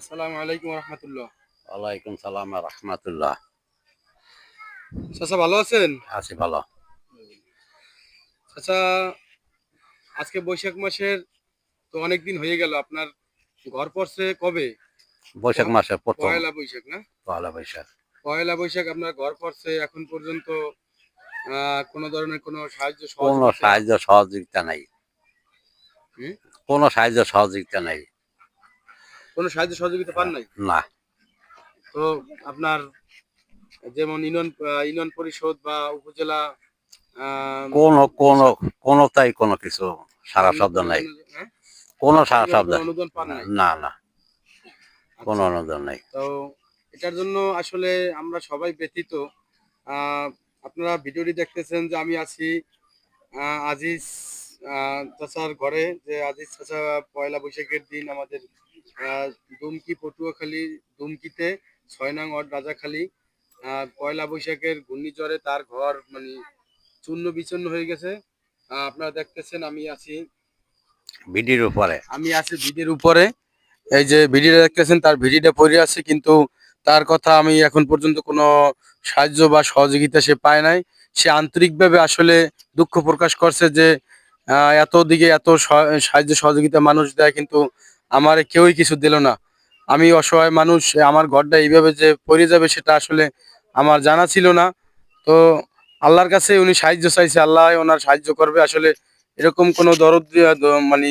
আসসালামু আলাইকুম রহমতুল্লাহ। ওয়ালাইকুম সালাম রহমতুল্লাহ। চাচা ভালো আছেন? আছি ভালো। চাচা, আজকে বৈশাখ মাসের তো অনেক দিন হয়ে গেল। আপনার ঘর পড়ছে কবে? বৈশাখ প- মাসে প্রথম পয়লা বৈশাখ না? পয়লা বৈশাখ। পয়লা বৈশাখ আপনার ঘর পড়ছে এখন পর্যন্ত কোনো ধরনের কোনো সাহায্য কোনো সহযোগিতা? সাহায্য সহযোগিতা নাই। হুম? কোনো সাহায্য সহযোগিতা নাই। কোনো সাহায্য সহযোগিতা পান নাই? না, তো আপনার যেমন ইউনিয়ন পরিষদ বা উপজেলা আহ, কোনো কোনো প্রশাসন কোনোটাই কোনো কিছু সারা কোনো শব্দ কোনো নাই। কোনো- হ্যাঁ? কোনো সারা এভাবে শব্দ কোনো অনুদান পান না, নাই? না না, কোনো আচ্ছা। অনুদান নাই। তো এটার জন্য আসলে আমরা সবাই ব্যথিত। আহ, আপনারা ভিডিওটি দেখতেছেন যে আমি আছি আজিজ চাচার ঘরে। যে আজিজ চাচা পয়লা বৈশাখের দিন আমাদের দুমকি পটুয়াখালী দুমকিতে 6 নং ওয়ার্ড রাজাখালী পয়লা বৈশাখের ঘূর্ণিঝড়ে তার ঘর মানে চূর্ণ বিচূর্ণ হয়ে গেছে। আপনারা দেখতেছেন ভিডির উপরে আমি আছি ভিডিওর উপরে। এই যে ভিডিওটা দেখতেছেন তার ভিডিওটা পড়ে আছে, কিন্তু তার কথা আমি এখন পর্যন্ত কোনো সাহায্য বা সহযোগিতা সে পায় নাই। সে আন্তরিকভাবে আসলে দুঃখ প্রকাশ করছে যে এত দিকে এত সাহায্য সহযোগিতা মানুষ দেয়, কিন্তু আমার কেউই কিছু দিল না। আমি অসহায় মানুষ, আমার ঘরটা এইভাবে যে পড়ে যাবে সেটা আসলে আমার জানা ছিল না। তো আল্লাহর কাছে উনি সাহায্য চাইছে, আল্লাহ ওনার সাহায্য করবে। আসলে এরকম কোনো মানে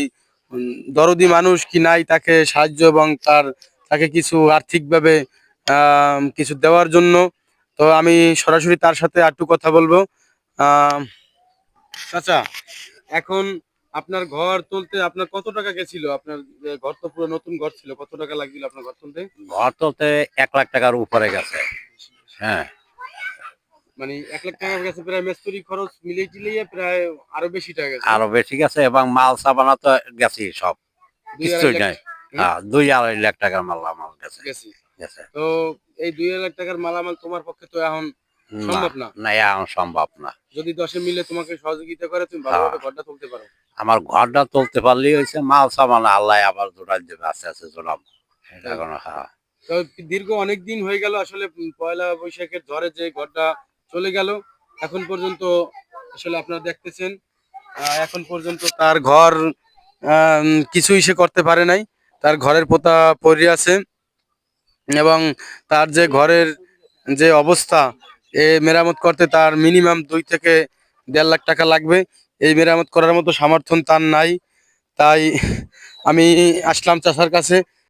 দরদি মানুষ কি নাই তাকে সাহায্য এবং তাকে কিছু আর্থিকভাবে কিছু দেওয়ার জন্য। তো আমি সরাসরি তার সাথে একটু কথা বলবো। আহ চাচা, এখন আপনার ঘর তুলতে আপনার কত টাকা গেছিল? আপনার যে ঘর তো পুরো নতুন ঘর ছিল, কত টাকা লাগছিল আপনার ঘর তুলতে? ঘর তুলতে 1 লাখ টাকার উপরে গেছে। হ্যাঁ, মানে 1 লাখ টাকা গেছে, প্রায় মেস্তুরি খরচ মিলিয়ে টিলিয়ে প্রায় আরো বেশি টাকা গেছে না? আরো বেশি গেছে এবং মাল সাবানা তো গেছি সব, দুই আড়াই কিছুই লাখ নাই। হুম, হ্যাঁ, 2-2.5 লাখ টাকার মাল আমার গেছে গেছি। গেছে তো এই 2 লাখ টাকার মালামাল তোমার পক্ষে তো এখন না, সম্ভব না। না, এখন সম্ভব না। যদি 10-এ মিলে তোমাকে সহযোগিতা করে তুমি হ্যাঁ, ভালোভাবে ঘরটা তুলতে পারো। আমার ঘরটা তুলতে পারলেই হয়েছে, মাল সামান আল্লাহ আবার জোড়াই দেবে, আস্তে আস্তে জোড়াবো। এটা তাই? কোনো, হ্যাঁ। তো দীর্ঘ অনেক দিন হয়ে গেল আসলে পয়লা বৈশাখের ঝড়ে যে ঘরটা চলে গেল। এখন পর্যন্ত আসলে আপনারা দেখতেছেন এখন পর্যন্ত তার ঘর কিছুই সে করতে পারে নাই। তার ঘরের পোতা পড়ে আছে এবং তার যে ঘরের যে অবস্থা, মেরামত করতে তার মিনিমাম 2 থেকে 1.5 লাখ টাকা লাগবে। এই মেরামত করার মতো সামর্থ্য তার নাই। তাই আমি আসলাম চাচার কাছে।